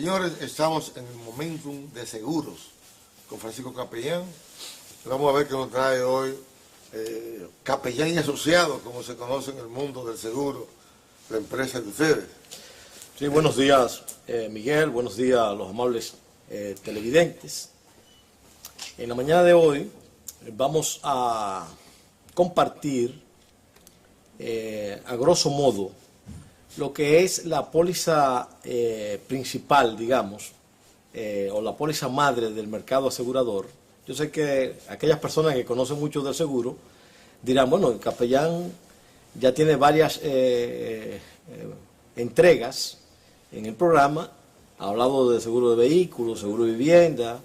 Señores, estamos en el Momentum de Seguros con Francisco Capellán. Vamos a ver qué nos trae hoy Capellán y Asociados, como se conoce en el mundo del seguro, la empresa de ustedes. Sí, buenos días, Miguel, buenos días a los amables televidentes. En la mañana de hoy vamos a compartir, a grosso modo, lo que es la póliza principal, digamos, o la póliza madre del mercado asegurador. Yo sé que aquellas personas que conocen mucho del seguro dirán, bueno, el Capellán ya tiene varias entregas en el programa, ha hablado de seguro de vehículos, seguro de vivienda,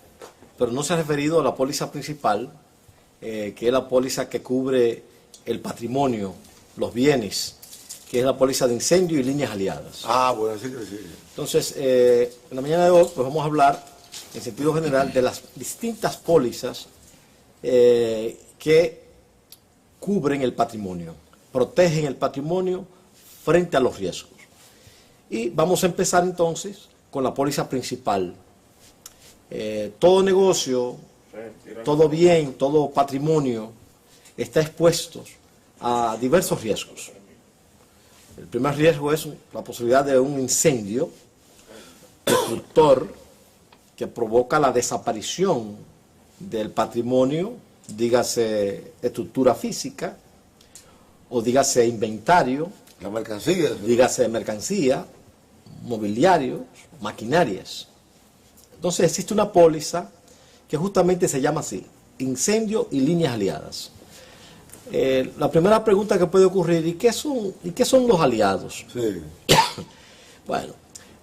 pero no se ha referido a la póliza principal, que es la póliza que cubre el patrimonio, los bienes, que es la póliza de incendio y líneas aliadas. Ah, bueno, sí. Entonces, en la mañana de hoy, pues vamos a hablar, en sentido general, de las distintas pólizas que cubren el patrimonio, protegen el patrimonio frente a los riesgos. Y vamos a empezar entonces con la póliza principal. Todo negocio, todo bien, todo patrimonio está expuesto a diversos riesgos. El primer riesgo es la posibilidad de un incendio destructor que provoca la desaparición del patrimonio, dígase estructura física, o dígase inventario, la mercancía, dígase mercancía, mobiliarios, maquinarias. Entonces existe una póliza que justamente se llama así, incendio y líneas aliadas. La primera pregunta que puede ocurrir, ¿y qué son los aliados? Sí. Bueno,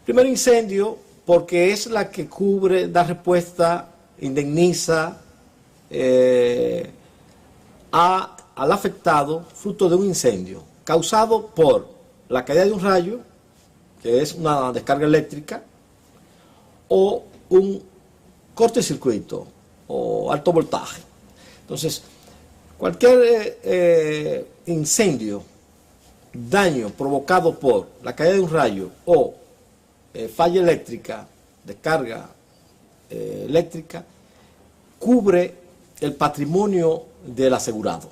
primero incendio, porque es la que cubre, da respuesta, indemniza al afectado fruto de un incendio causado por la caída de un rayo, que es una descarga eléctrica, o un cortocircuito o alto voltaje. Entonces, cualquier incendio, daño provocado por la caída de un rayo o falla eléctrica, descarga eléctrica, cubre el patrimonio del asegurado.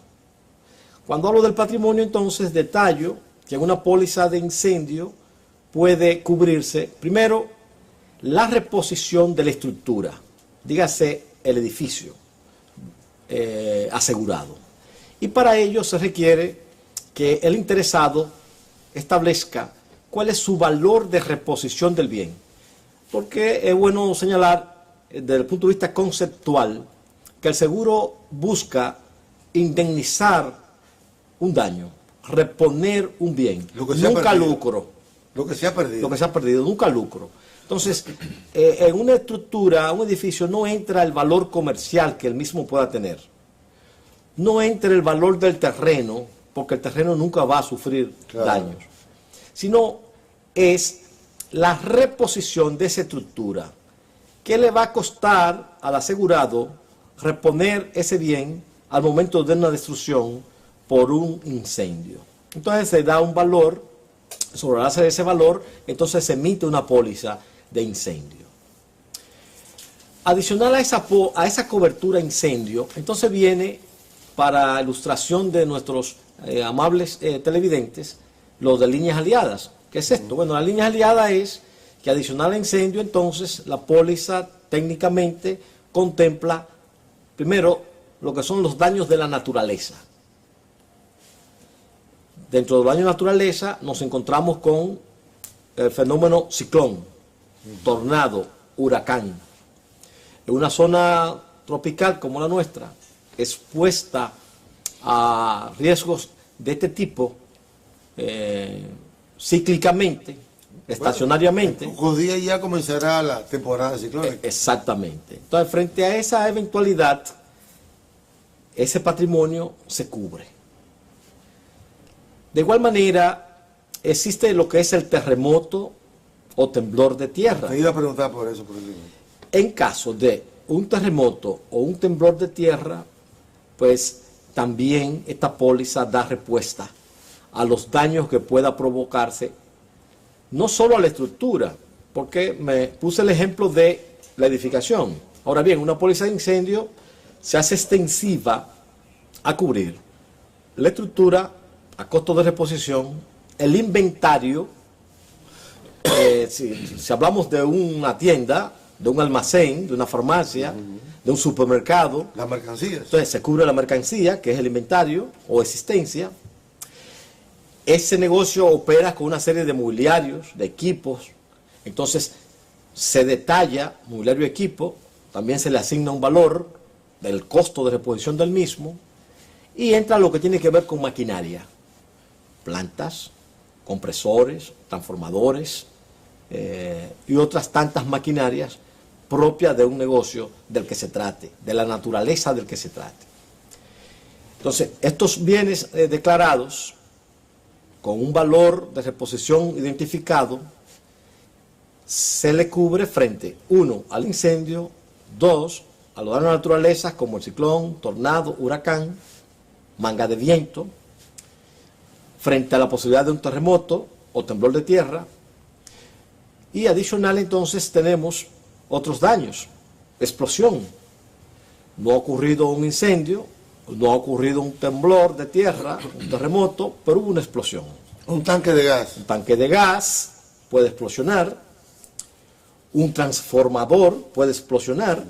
Cuando hablo del patrimonio, entonces detallo que en una póliza de incendio puede cubrirse, primero, la reposición de la estructura, dígase el edificio asegurado. Y para ello se requiere que el interesado establezca cuál es su valor de reposición del bien. Porque es bueno señalar, desde el punto de vista conceptual, que el seguro busca indemnizar un daño, reponer un bien, nunca lucro. Lo que se ha perdido. Lo que se ha perdido, nunca lucro. Entonces, en una estructura, un edificio, no entra el valor comercial que el mismo pueda tener. No entra el valor del terreno, porque el terreno nunca va a sufrir daños. Sino es la reposición de esa estructura. ¿Qué le va a costar al asegurado reponer ese bien al momento de una destrucción por un incendio? Entonces se da un valor, sobre la base de ese valor, entonces se emite una póliza de incendio. Adicional a esa cobertura incendio, entonces viene, para ilustración de nuestros amables televidentes, lo de líneas aliadas. ¿Qué es esto? Bueno, la línea aliada es que adicional a incendio, entonces, la póliza técnicamente contempla, primero, lo que son los daños de la naturaleza. Dentro de los daños de la naturaleza nos encontramos con el fenómeno ciclón, tornado, huracán. En una zona tropical como la nuestra, expuesta a riesgos de este tipo, cíclicamente, estacionariamente. En pocos días ya comenzará la temporada ciclónica. Exactamente. Entonces, frente a esa eventualidad, ese patrimonio se cubre. De igual manera, existe lo que es el terremoto o temblor de tierra. Te iba a preguntar por eso. En caso de un terremoto o un temblor de tierra, pues también esta póliza da respuesta a los daños que pueda provocarse, no solo a la estructura, porque me puse el ejemplo de la edificación. Ahora bien, una póliza de incendio se hace extensiva a cubrir la estructura a costo de reposición, el inventario, si hablamos de una tienda, de un almacén, de una farmacia, de un supermercado. Las mercancías. Entonces se cubre la mercancía, que es el inventario o existencia. Ese negocio opera con una serie de mobiliarios, de equipos. Entonces se detalla mobiliario y equipo, también se le asigna un valor del costo de reposición del mismo, y entra lo que tiene que ver con maquinaria, plantas, compresores, transformadores y otras tantas maquinarias propias de un negocio del que se trate, de la naturaleza del que se trate. Entonces, estos bienes declarados con un valor de reposición identificado se le cubre frente, 1, al incendio, 2, a los daños a la naturaleza como el ciclón, tornado, huracán, manga de viento, frente a la posibilidad de un terremoto o temblor de tierra, y adicional entonces tenemos otros daños, explosión. No ha ocurrido un incendio, no ha ocurrido un temblor de tierra, un terremoto, pero hubo una explosión. Un tanque de gas. Un tanque de gas puede explosionar, un transformador puede explosionar,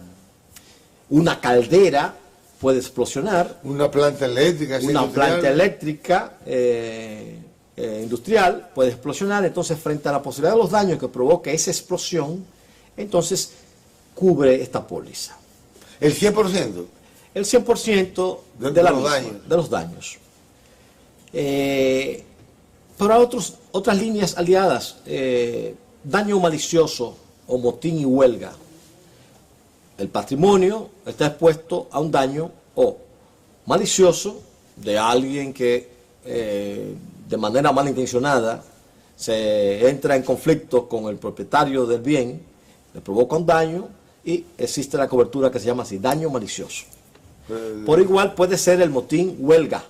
una caldera puede explosionar, una planta eléctrica. Una planta eléctrica industrial puede explosionar. Entonces, frente a la posibilidad de los daños que provoque esa explosión, entonces cubre esta póliza. ¿El 100%? El 100% de los daños. Pero hay otras líneas aliadas. Daño malicioso o motín y huelga. El patrimonio está expuesto a un daño o malicioso de alguien que de manera malintencionada se entra en conflicto con el propietario del bien, le provoca un daño y existe la cobertura que se llama así, daño malicioso. Por igual puede ser el motín huelga.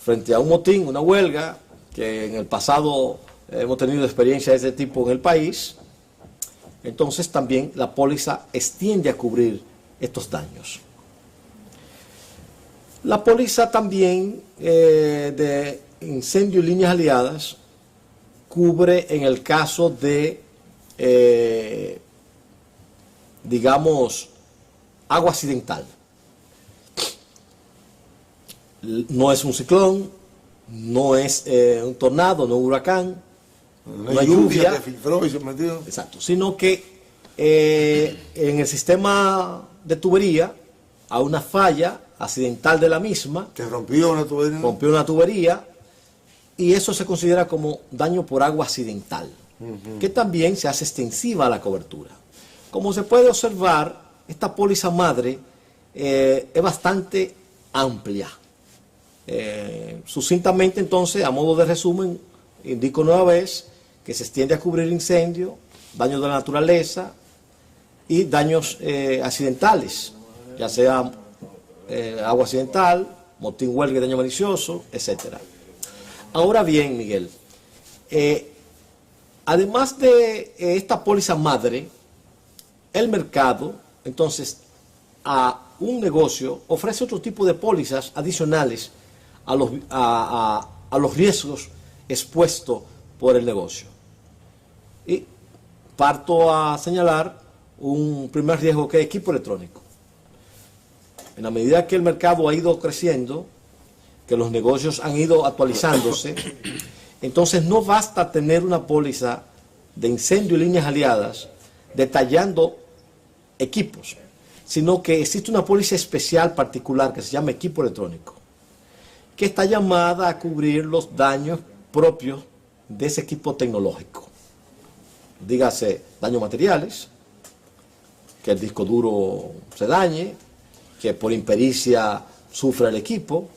Frente a un motín, una huelga, que en el pasado hemos tenido experiencia de ese tipo en el país, entonces también la póliza extiende a cubrir estos daños. La póliza también de incendio y líneas aliadas cubre en el caso de, digamos, agua accidental. No es un ciclón, no es un tornado, no un huracán, no hay lluvia que filtró y se metió. Exacto, sino que en el sistema de tubería hay una falla accidental de la misma. Que rompió una tubería. Rompió una tubería y eso se considera como daño por agua accidental, que también se hace extensiva a la cobertura. Como se puede observar, esta póliza madre es bastante amplia. Sucintamente entonces, a modo de resumen, indico nueva vez que se extiende a cubrir incendio, daños de la naturaleza y daños accidentales, ya sea agua accidental, motín, huelga y daño malicioso, etc. Ahora bien, Miguel, además de esta póliza madre, el mercado, entonces, a un negocio ofrece otro tipo de pólizas adicionales a los riesgos expuestos por el negocio. Y parto a señalar un primer riesgo que es equipo electrónico. En la medida que el mercado ha ido creciendo, que los negocios han ido actualizándose, entonces no basta tener una póliza de incendio y líneas aliadas detallando equipos, sino que existe una póliza especial particular que se llama equipo electrónico, que está llamada a cubrir los daños propios de ese equipo tecnológico. Dígase daños materiales, que el disco duro se dañe, que por impericia sufra el equipo,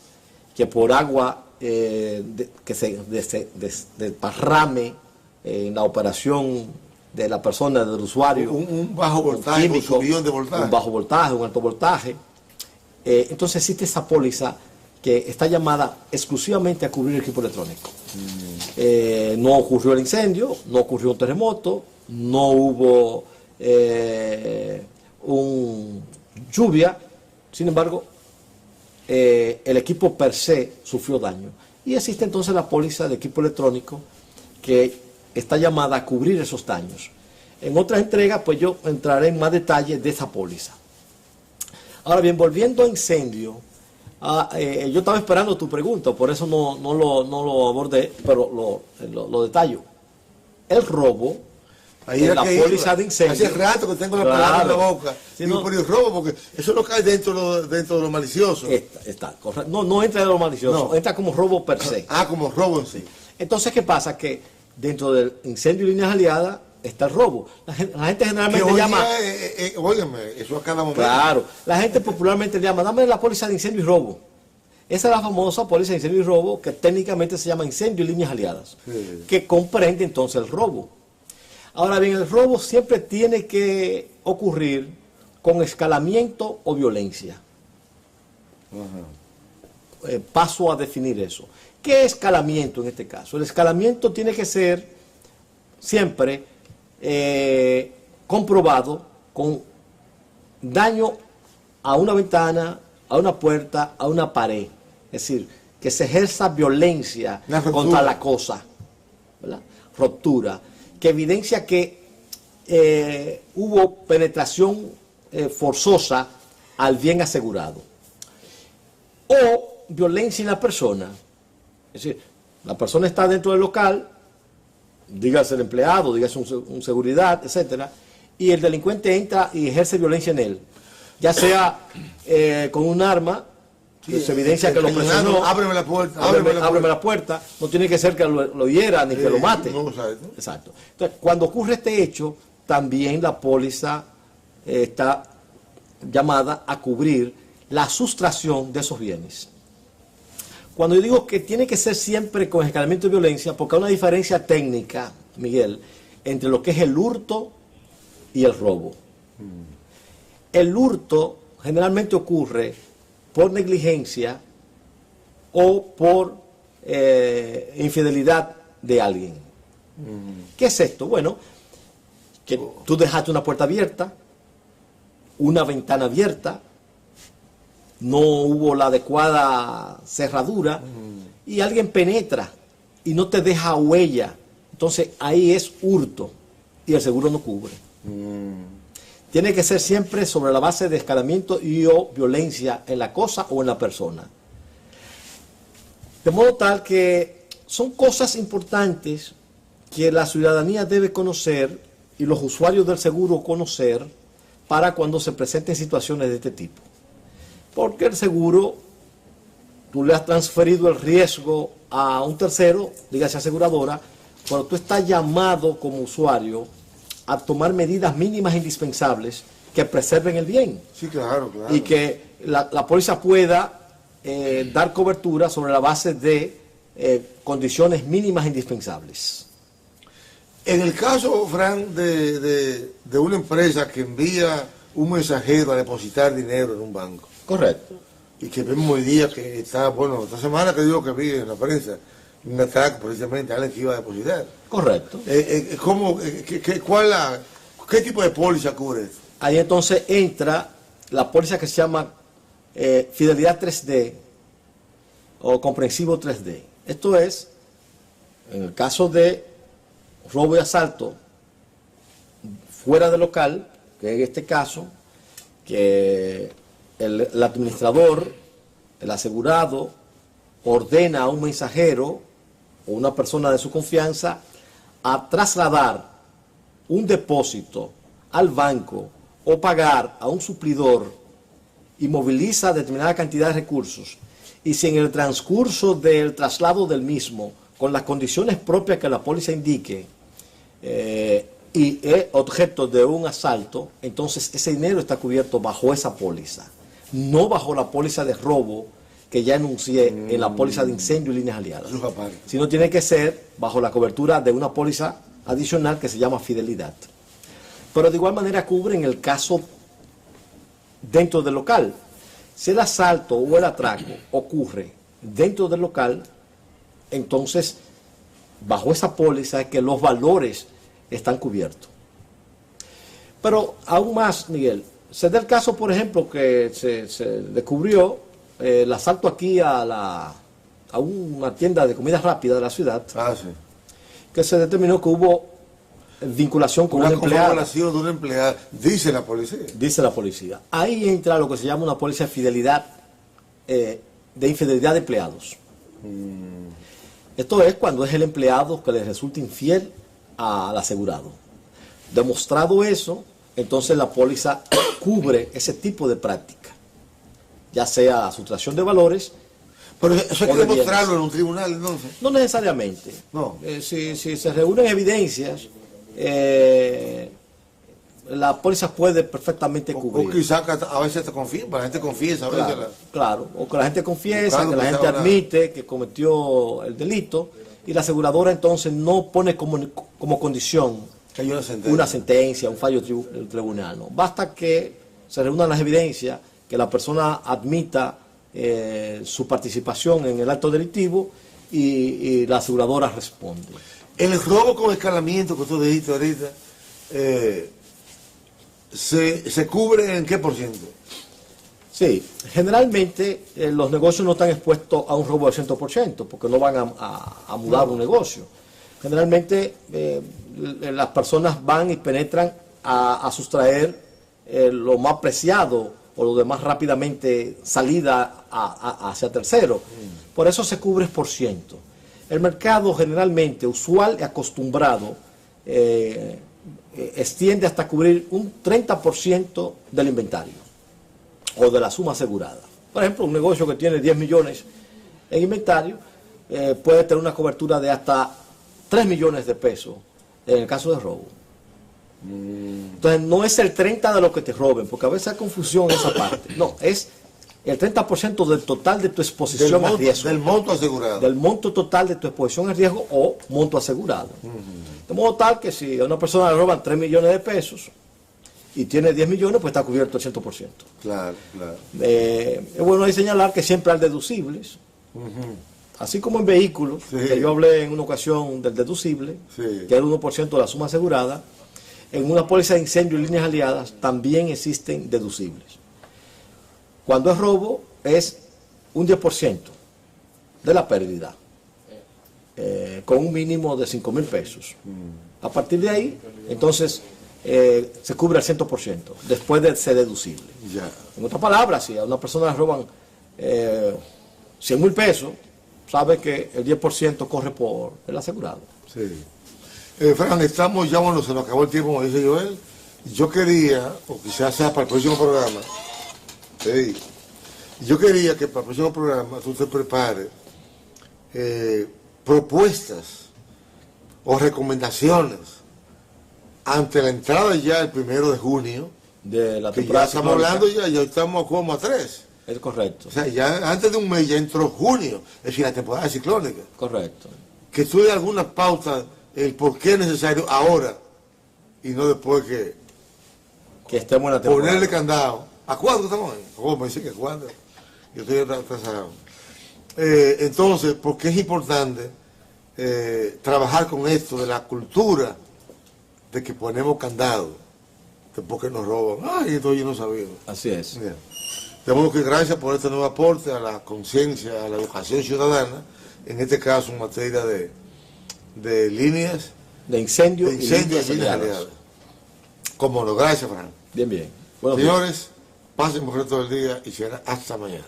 que por agua que se desparrame en la operación de la persona, del usuario. Un bajo voltaje, químico, un subidón de voltaje. Un bajo voltaje, un alto voltaje. Entonces existe esa póliza que está llamada exclusivamente a cubrir el equipo electrónico. No ocurrió el incendio, no ocurrió un terremoto, no hubo lluvia, sin embargo, el equipo per se sufrió daño. Y existe entonces la póliza de equipo electrónico que está llamada a cubrir esos daños. En otras entregas, pues yo entraré en más detalle de esa póliza. Ahora bien, volviendo a incendio, yo estaba esperando tu pregunta, por eso no lo abordé, pero lo detallo. El robo, ahí la póliza de incendio. Hace rato que tengo la palabra en la boca. Sí, digo, por el robo, porque eso no cae dentro de lo malicioso. Está correcto. No entra de lo malicioso, entra como robo per se. Como robo en sí. Entonces, ¿qué pasa? Que dentro del incendio y líneas aliadas está el robo. La gente generalmente llama... Óyeme, eso a cada momento. Claro, la gente popularmente llama, dame la póliza de incendio y robo. Esa es la famosa póliza de incendio y robo, que técnicamente se llama incendio y líneas aliadas, que comprende entonces el robo. Ahora bien, el robo siempre tiene que ocurrir con escalamiento o violencia. Paso a definir eso. ¿Qué es escalamiento en este caso? El escalamiento tiene que ser siempre comprobado con daño a una ventana, a una puerta, a una pared. Es decir, que se ejerza violencia contra la cosa, ¿verdad? Ruptura, que evidencia que hubo penetración forzosa al bien asegurado. O violencia en la persona. Es decir, la persona está dentro del local, dígase el empleado, dígase un seguridad, etcétera, y el delincuente entra y ejerce violencia en él, ya sea con un arma, se evidencia que lo presionó, ábreme la puerta, ábreme la puerta, no tiene que ser que lo hiera ni que lo mate. No lo sabe, ¿no? Exacto. Entonces, cuando ocurre este hecho, también la póliza está llamada a cubrir la sustracción de esos bienes. Cuando yo digo que tiene que ser siempre con escalamiento de violencia, porque hay una diferencia técnica, Miguel, entre lo que es el hurto y el robo. El hurto generalmente ocurre por negligencia o por infidelidad de alguien. ¿Qué es esto? Bueno, que tú dejaste una puerta abierta, una ventana abierta, no hubo la adecuada cerradura y alguien penetra y no te deja huella. Entonces ahí es hurto y el seguro no cubre. Tiene que ser siempre sobre la base de escalamiento y o violencia en la cosa o en la persona. De modo tal que son cosas importantes que la ciudadanía debe conocer y los usuarios del seguro conocer para cuando se presenten situaciones de este tipo. Porque el seguro, tú le has transferido el riesgo a un tercero, dígase aseguradora, pero tú estás llamado como usuario a tomar medidas mínimas indispensables que preserven el bien. Sí, claro. Y que la póliza pueda dar cobertura sobre la base de condiciones mínimas indispensables. En el caso, Fran, de una empresa que envía un mensajero a depositar dinero en un banco. Correcto. Y que vemos hoy día que está, bueno, esta semana que digo que vi en la prensa, un ataque precisamente a alguien que iba a depositar. Correcto. ¿Qué tipo de póliza cubre esto? Ahí entonces entra la póliza que se llama Fidelidad 3D o Comprensivo 3D. Esto es, en el caso de robo y asalto fuera del local, que en este caso, que el administrador, el asegurado, ordena a un mensajero o una persona de su confianza a trasladar un depósito al banco o pagar a un suplidor y moviliza determinada cantidad de recursos, y si en el transcurso del traslado del mismo, con las condiciones propias que la póliza indique, y es objeto de un asalto, entonces ese dinero está cubierto bajo esa póliza, no bajo la póliza de robo que ya enuncié en la póliza de incendio y líneas aliadas, sino tiene que ser bajo la cobertura de una póliza adicional que se llama fidelidad. Pero de igual manera cubre en el caso dentro del local. Si el asalto o el atraco ocurre dentro del local, entonces, bajo esa póliza es que los valores están cubiertos. Pero aún más, Miguel, se da el caso, por ejemplo, que se descubrió el asalto aquí a una tienda de comida rápida de la ciudad, Sí. que se determinó que hubo vinculación con una empleada. Confabulación de una empleada, dice la policía. Dice la policía. Ahí entra lo que se llama una póliza de fidelidad, de infidelidad de empleados. Esto es cuando es el empleado que le resulta infiel al asegurado. Demostrado eso, entonces la póliza cubre ese tipo de práctica, ya sea sustracción de valores. Pero eso hay o que de demostrarlo bienes. en un tribunal, entonces. No necesariamente. No. Si se reúnen evidencias, la póliza puede perfectamente cubrir. O quizás a veces te confiesa, la gente confiesa a veces. Claro, claro, o que la gente confiesa, Claro, que la que gente sea una- admite que cometió el delito y la aseguradora entonces no pone como condición Que hay una sentencia, un fallo del tribunal. No. Basta que se reúnan las evidencias, que la persona admita su participación en el acto delictivo y la aseguradora responde. El robo con escalamiento que tú dijiste ahorita, ¿se cubre en qué por ciento? Sí, generalmente los negocios no están expuestos a un robo del 100%, porque no van a mudar un negocio. Generalmente las personas van y penetran a sustraer lo más preciado o lo de más rápidamente salida hacia tercero. Por eso se cubre por ciento. El mercado generalmente usual y acostumbrado extiende hasta cubrir un 30% del inventario o de la suma asegurada. Por ejemplo, un negocio que tiene 10 millones en inventario puede tener una cobertura de hasta 3 millones de pesos en el caso de robo. Entonces no es el 30% de lo que te roben, porque a veces hay confusión en esa parte. No, es el 30% del total de tu exposición al riesgo. Del monto asegurado. Del monto total de tu exposición al riesgo o monto asegurado. De modo tal que si a una persona le roban 3 millones de pesos y tiene 10 millones, pues está cubierto el 100%. Claro, claro. Es bueno ahí señalar que siempre hay deducibles. Así como en vehículos, Sí. que yo hablé en una ocasión del deducible, Sí. que es el 1% de la suma asegurada, en una póliza de incendio y líneas aliadas también existen deducibles. Cuando es robo es un 10% de la pérdida, con un mínimo de 5,000 pesos. A partir de ahí, entonces, se cubre al 100%, después de ser deducible. Ya. En otras palabras, si a una persona le roban 100,000 pesos, sabe que el 10% corre por el asegurado. Sí. Fran, estamos ya, bueno, se nos acabó el tiempo, como dice Joel. Yo quería, o quizás sea para el próximo programa, sí, yo quería que para el próximo programa tú te prepares propuestas o recomendaciones ante la entrada ya el 1 de junio, De la que ya temporada estamos ciclónica. hablando, ya estamos como a 3. Es correcto, O sea, ya antes de un mes ya entró junio, es decir, la temporada ciclónica. correcto. Que tú des algunas pautas, el por qué es necesario ahora y no después que Que estemos en la temporada. ponerle candado. ¿A cuándo estamos ahí? ¿Cómo me dicen que cuándo? Yo estoy atrasado. Entonces, ¿por qué es importante trabajar con esto de la cultura de que ponemos candado? Después que nos roban. Ay, esto yo no sabía. Así es. Bien. De modo que gracias por este nuevo aporte a la conciencia, a la educación ciudadana, en este caso en materia de líneas, De incendio, de incendios y líneas aliadas. aliadas. Cómo no, gracias, Fran. Bien, bien. Buenos días. Señores, pasen por el resto del día y será hasta mañana.